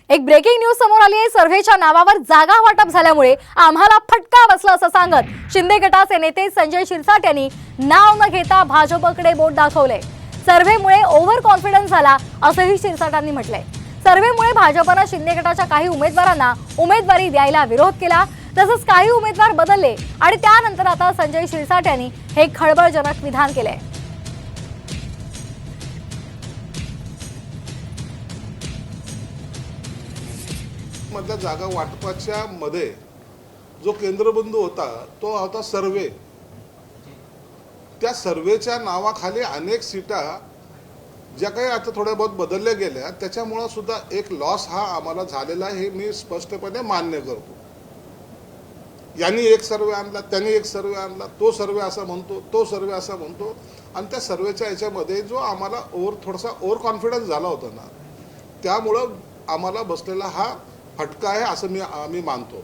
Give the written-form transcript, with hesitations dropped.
एक breaking news समोर आली आहे। सर्व्हेच्या नावावर जागा वाटप झाल्यामुळे आम्हाला फटका बसला असं सांगत शिंदे गटाचे नेते संजय शिरसाट यांनी नाव न घेता भाजपकडे बोट दाखवले। सर्व्हेमुळे ओव्हर कॉन्फिडन्स झाला असंही शिरसाटांनी म्हटलंय। सर्व्हेमुळे भाजपने शिंदे गटाच्या काही उमेदवारांना उमेदवारी द्यायला विरोध केला, तसंच काही उमेदवार बदलले आणि त्यानंतर आता संजय शिरसाट यांनी हे खळबळजनक विधान केले। मधल्या जागा वाटपाच्या मध्ये जो केंद्रबिंदू होता तो होता सर्वे। त्या सर्वेच्या नावाखाली अनेक सीटा ज्या काही आता थोड्या बहुत बदलल्या गेल्या, त्याच्यामुळे सुद्धा एक लॉस हा आम्हाला झालेला आहे, हे मी स्पष्टपणे मान्य करतो। यांनी एक सर्वे आणला, त्यांनी एक सर्वे आणला, तो सर्वे असा म्हणतो, तो सर्वे असा म्हणतो, आणि त्या सर्वेच्या याच्यामध्ये जो आम्हाला थोडासा ओव्हर कॉन्फिडन्स झाला होता ना, त्यामुळं आम्हाला बसलेला हा फटका आहे असं आम्ही मानतो।